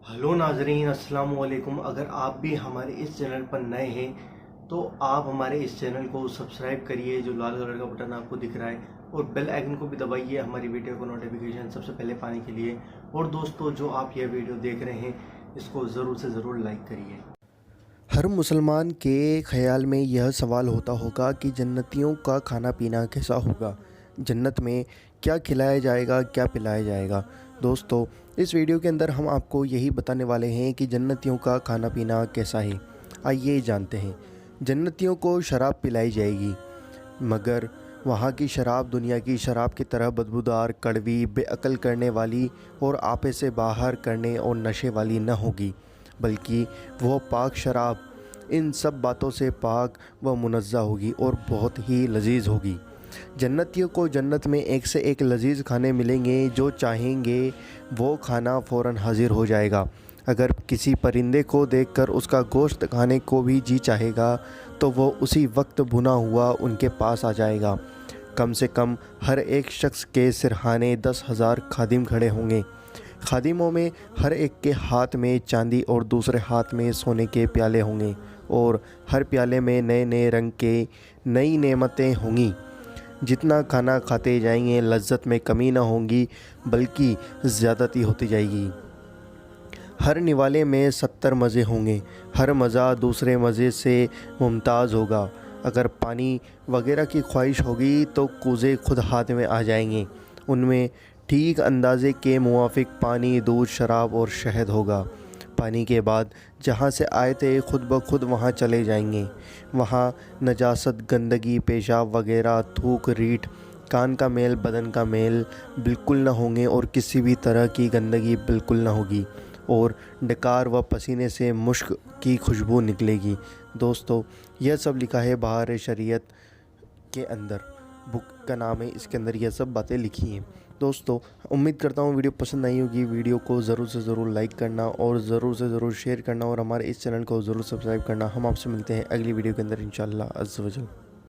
Hello नाजरीन, अस्सलाम वालेकुम। अगर आप भी हमारे इस चैनल पर नए हैं तो आप हमारे इस चैनल को सब्सक्राइब करिए, जो लाल कलर का बटन आपको दिख रहा है, और बेल आइकन को भी दबाइए हमारी वीडियो को नोटिफिकेशन सबसे पहले पाने के लिए। और दोस्तों, जो आप ये वीडियो देख रहे हैं इसको ज़रूर से ज़रूर लाइक करिए। हर मुसलमान के ख़याल में यह सवाल होता होगा कि जन्नतियों का खाना पीना कैसा होगा, जन्नत में क्या खिलाया जाएगा, क्या पिलाया जाएगा। दोस्तों, इस वीडियो के अंदर हम आपको यही बताने वाले हैं कि जन्नतियों का खाना पीना कैसा है। आइए जानते हैं। जन्नतियों को शराब पिलाई जाएगी, मगर वहाँ की शराब दुनिया की शराब की तरह बदबूदार, कड़वी, बेअक्ल करने वाली और आपे से बाहर करने और नशे वाली न होगी, बल्कि वो पाक शराब इन सब बातों से पाक व मुनज़्ज़ा होगी और बहुत ही लजीज होगी। जन्नतियों को जन्नत में एक से एक लजीज खाने मिलेंगे, जो चाहेंगे वो खाना फ़ौरन हाजिर हो जाएगा। अगर किसी परिंदे को देखकर उसका गोश्त खाने को भी जी चाहेगा तो वो उसी वक्त भुना हुआ उनके पास आ जाएगा। कम से कम हर एक शख्स के सिरहाने 10,000 खादिम खड़े होंगे। खादिमों में हर एक के हाथ में चांदी और दूसरे हाथ में सोने के प्याले होंगे, और हर प्याले में नए नए रंग के नई नेमतें होंगी। जितना खाना खाते जाएंगे लज्जत में कमी ना होगी, बल्कि ज़्यादती होती जाएगी। हर निवाले में 70 मज़े होंगे, हर मज़ा दूसरे मज़े से मुमताज़ होगा। अगर पानी वगैरह की ख्वाहिश होगी तो कूज़े खुद हाथ में आ जाएंगे। उनमें ठीक अंदाज़े के मुवाफिक पानी, दूध, शराब और शहद होगा। पानी के बाद जहाँ से आए थे खुद ब खुद वहाँ चले जाएंगे। वहाँ नजासत, गंदगी, पेशाब वगैरह, थूक, रीठ, कान का मेल, बदन का मेल बिल्कुल ना होंगे, और किसी भी तरह की गंदगी बिल्कुल ना होगी, और डकार व पसीने से मुश्क की खुशबू निकलेगी। दोस्तों, यह सब लिखा है बहार शरीयत के अंदर, बुक का नाम है, इसके अंदर यह सब बातें लिखी हैं। दोस्तों, उम्मीद करता हूँ वीडियो पसंद आई होगी। वीडियो को ज़रूर से ज़रूर लाइक करना और ज़रूर से ज़रूर शेयर करना, और हमारे इस चैनल को ज़रूर सब्सक्राइब करना। हम आपसे मिलते हैं अगली वीडियो के अंदर इंशाअल्लाह अज़्ज़ व जल।